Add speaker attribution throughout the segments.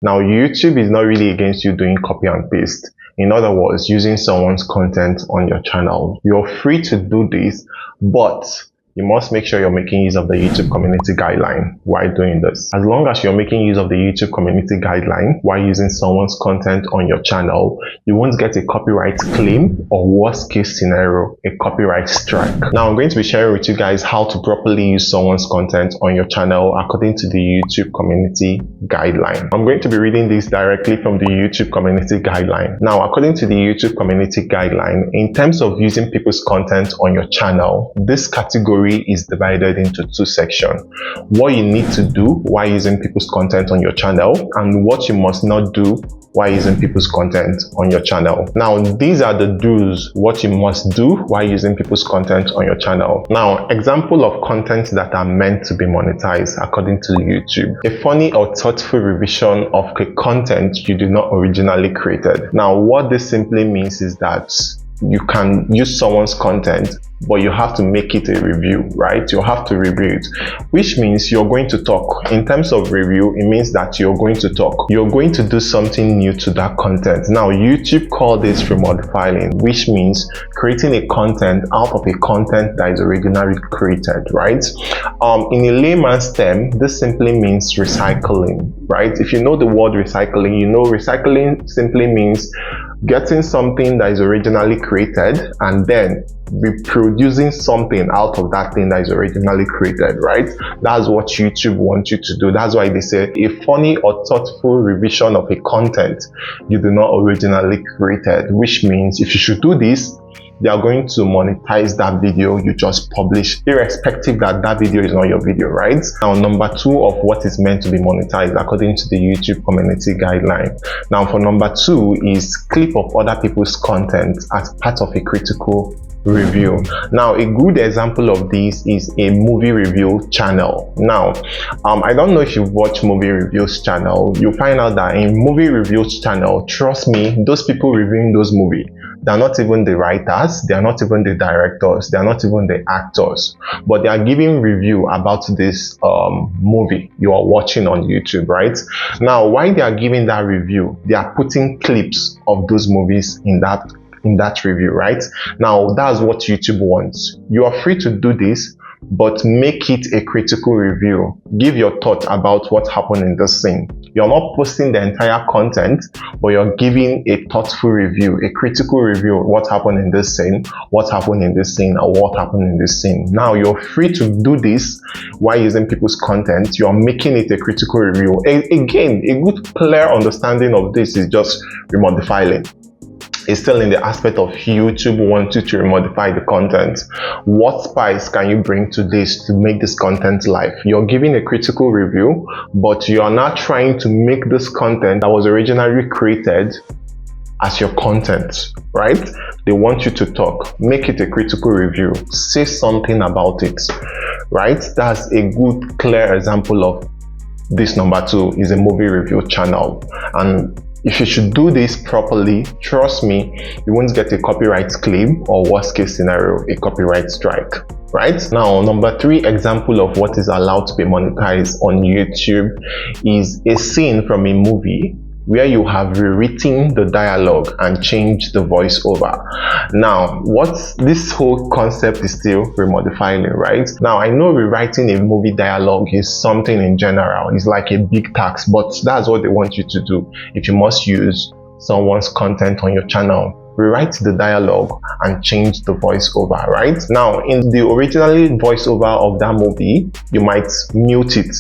Speaker 1: Now, YouTube is not really against you doing copy and paste. In other words, using someone's content on your channel. You're free to do this, but you must make sure you're making use of the YouTube community guideline while doing this. As long as you're making use of the YouTube community guideline while using someone's content on your channel, you won't get a copyright claim, or worst case scenario, a copyright strike. Now, I'm going to be sharing with you guys how to properly use someone's content on your channel according to the YouTube community guideline. I'm going to be reading this directly from the YouTube community guideline. Now, according to the YouTube community guideline, in terms of using people's content on your channel, this category is divided into two sections. What you need to do while using people's content on your channel, and what you must not do while using people's content on your channel. Now, these are the do's, what you must do while using people's content on your channel. Now, example of content that are meant to be monetized according to YouTube. A funny or thoughtful revision of a content you did not originally created. Now, what this simply means is that you can use someone's content, but you have to make it a review, right? You have to review it, which means you're going to talk. In terms of review, it means that you're going to talk. You're going to do something new to that content. Now, YouTube call this remote filing, which means creating a content out of a content that is originally created, right? In a layman's term, this simply means recycling, right? If you know the word recycling, you know recycling simply means getting something that is originally created and then reproducing something out of that thing that is originally created, right? That's what YouTube wants you to do. That's why they say a funny or thoughtful revision of a content you do not originally created, which means if you should do this, they are going to monetize that video you just published, irrespective that that video is not your video, right? Now, number two of what is meant to be monetized according to the YouTube community guideline. Now, for number two is clip of other people's content as part of a critical review. Now, a good example of this is a movie review channel. Now, I don't know if you watch movie reviews channel, you find out that in movie reviews channel, trust me, those people reviewing those movies, they're not even the writers, they are not even the directors, they are not even the actors, but they are giving review about this movie you are watching on YouTube, right? Now, while they are giving that review, they are putting clips of those movies in that review, right? Now, that's what YouTube wants. You are free to do this, but make it a critical review. Give your thought about what happened in this scene. You're not posting the entire content, but you're giving a thoughtful review, a critical review of what happened in this scene, what happened in this scene, and what happened in this scene. Now, you're free to do this while using people's content. You're making it a critical review. Again, a good clear understanding of this is just remote filing. It's still in the aspect of YouTube wants you to remodify the content. What spice can you bring to this to make this content live? You're giving a critical review, but you are not trying to make this content that was originally created as your content, right? They want you to talk, make it a critical review, say something about it, right? That's a good, clear example of this. Number two is a movie review channel, and if you should do this properly, trust me, you won't get a copyright claim, or worst case scenario, a copyright strike, right? Now, number three example of what is allowed to be monetized on YouTube is a scene from a movie where you have rewritten the dialogue and changed the voiceover. Now, this whole concept is still remodifying, right? Now, I know rewriting a movie dialogue is something in general, it's like a big task, but that's what they want you to do if you must use someone's content on your channel. Rewrite the dialogue and change the voiceover, right? Now, in the originally voiceover of that movie, you might mute it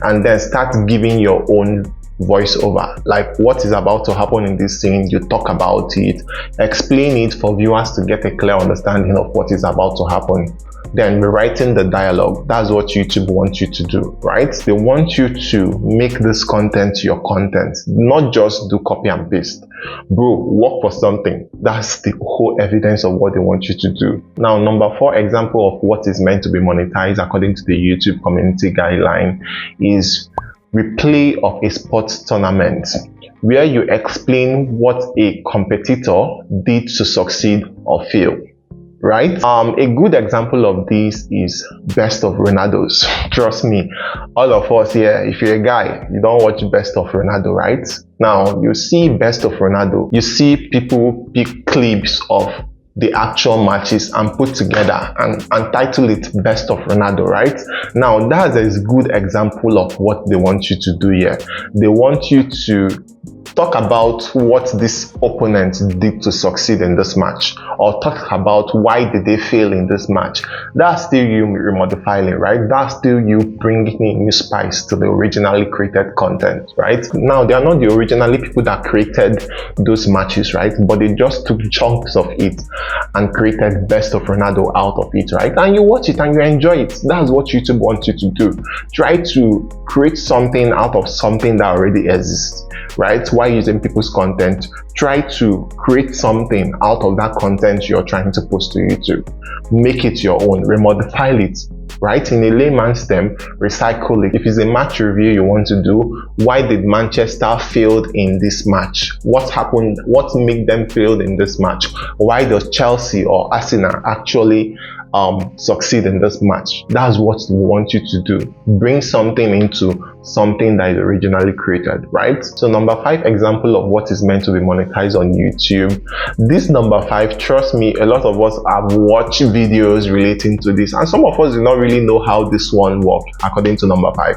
Speaker 1: and then start giving your own voiceover, like what is about to happen in this scene. You talk about it, explain it for viewers to get a clear understanding of what is about to happen. Then rewriting the dialogue, that's what YouTube wants you to do, right? They want you to make this content your content, not just do copy and paste. Bro, work for something. That's the whole evidence of what they want you to do. Now, number four example of what is meant to be monetized according to the YouTube community guideline is replay of a sports tournament, where you explain what a competitor did to succeed or fail. right? A good example of this is Best of Ronaldo's. Trust me, all of us here, if you're a guy, you don't watch Best of Ronaldo, right? Now, you see Best of Ronaldo, you see people pick clips of the actual matches and put together and title it Best of Ronaldo, right? Now, that's a good example of what they want you to do here. They want you to talk about what this opponent did to succeed in this match, or talk about why did they fail in this match. That's still you remodifying, right? That's still you bringing in new spice to the originally created content, right? Now, they are not the originally people that created those matches, right? But they just took chunks of it and created Best of Ronaldo out of it, right? And you watch it and you enjoy it. That's what YouTube wants you to do. Try to create something out of something that already exists, right? While using people's content, try to create something out of that content you're trying to post to YouTube. Make it your own, remodify it, right? In a layman's term, recycle it. If it's a match review you want to do, why did Manchester fail in this match? What happened? What made them fail in this match? Why does Chelsea or Arsenal actually succeed in this match? That's what we want you to do. Bring something into something that is originally created, right? So number 5 example of what is meant to be monetized on YouTube. This number 5, trust me, a lot of us have watched videos relating to this, and some of us do not really know how this one works according to number 5.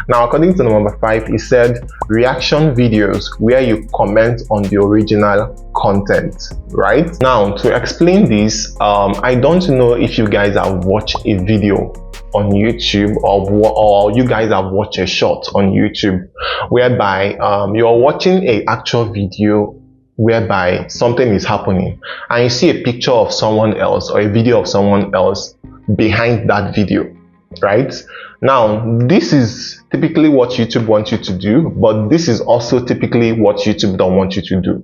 Speaker 1: Now, according to number 5, it said reaction videos where you comment on the original content, right? Now, to explain this, I don't know if you guys have watched a video on YouTube or you guys have watched a short on YouTube whereby you're watching an actual video whereby something is happening and you see a picture of someone else or a video of someone else behind that video, right? Now, this is typically what YouTube wants you to do, but this is also typically what YouTube don't want you to do.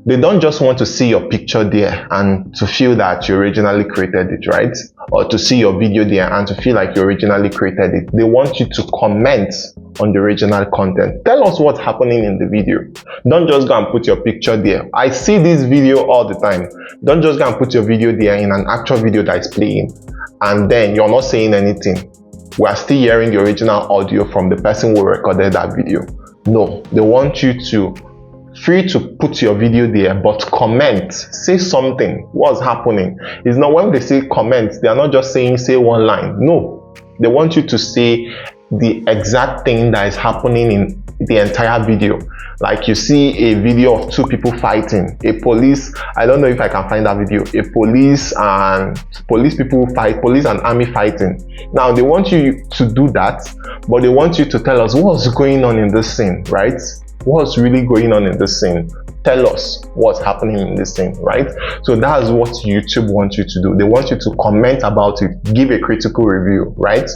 Speaker 1: They don't just want to see your picture there and to feel that you originally created it, right? Or to see your video there and to feel like you originally created it. They want you to comment on the original content. Tell us what's happening in the video. Don't just go and put your picture there. I see this video all the time. Don't just go and put your video there in an actual video that is playing and then you're not saying anything. We are still hearing the original audio from the person who recorded that video. No, they want you to free to put your video there, but comment, say something, what's happening. It's not when they say comment, they are not just saying say one line. No, they want you to say the exact thing that is happening in the entire video. Like you see a video of 2 people fighting, a police, I don't know if I can find that video, a police and army fighting. Now they want you to do that, but they want you to tell us what's going on in this scene, right? What's really going on in this scene? Tell us what's happening in this scene, right? So that's what YouTube wants you to do. They want you to comment about it, give a critical review, right?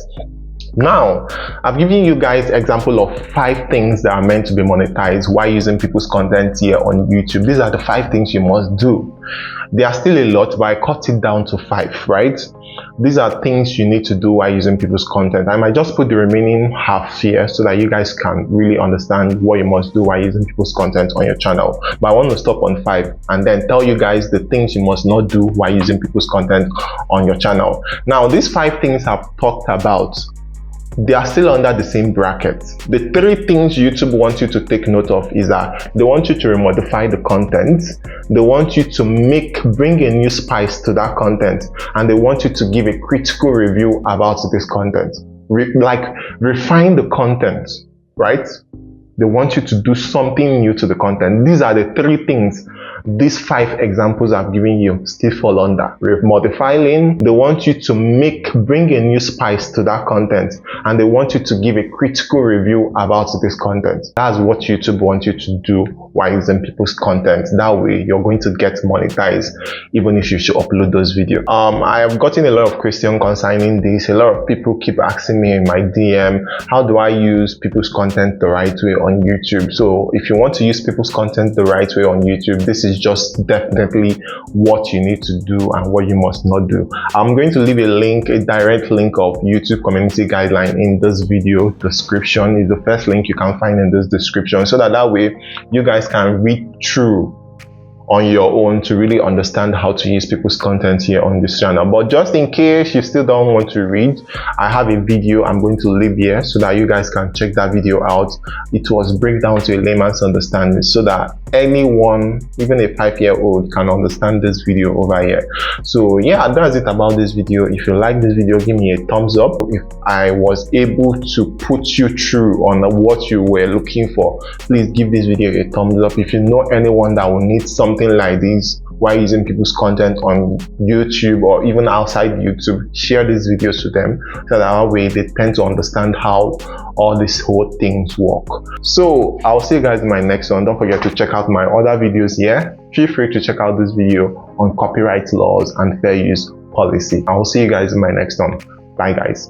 Speaker 1: Now, I've given you guys example of 5 things that are meant to be monetized while using people's content here on YouTube. These are the 5 things you must do. There are still a lot, but I cut it down to 5, right? These are things you need to do while using people's content. I might just put the remaining half here so that you guys can really understand what you must do while using people's content on your channel. But I want to stop on 5 and then tell you guys the things you must not do while using people's content on your channel. Now, these 5 things I've talked about, they are still under the same bracket. The 3 things YouTube wants you to take note of is that they want you to remodify the content, they want you to bring a new spice to that content, and they want you to give a critical review about this content. Refine the content, right? They want you to do something new to the content. These are the 3 things these 5 examples I've given you still fall under. Modifying, they want you to bring a new spice to that content, and they want you to give a critical review about this content. That's what YouTube wants you to do while using people's content. That way you're going to get monetized even if you should upload those videos. I have gotten a lot of questions concerning this. A lot of people keep asking me in my DM, how do I use people's content the right way on YouTube? So if you want to use people's content the right way on YouTube, this is just definitely what you need to do and what you must not do. I'm going to leave a direct link of YouTube community guideline in this video description. Is the first link you can find in this description, so that way you guys can read through on your own to really understand how to use people's content here on this channel. But just in case you still don't want to read, I have a video I'm going to leave here so that you guys can check that video out. It was breakdown to a layman's understanding so that anyone, even a 5-year-old, can understand this video over here. So yeah, that's it about this video. If you like this video, give me a thumbs up. If I was able to put you through on what you were looking for, please give this video a thumbs up. If you know anyone that will need something like this while using people's content on YouTube or even outside YouTube, share these videos to them so that way they tend to understand how all these whole things work. So I'll see you guys in my next one. Don't forget to check out my other videos here. Feel free to check out this video on copyright laws and fair use policy. I will see you guys in my next one. Bye guys.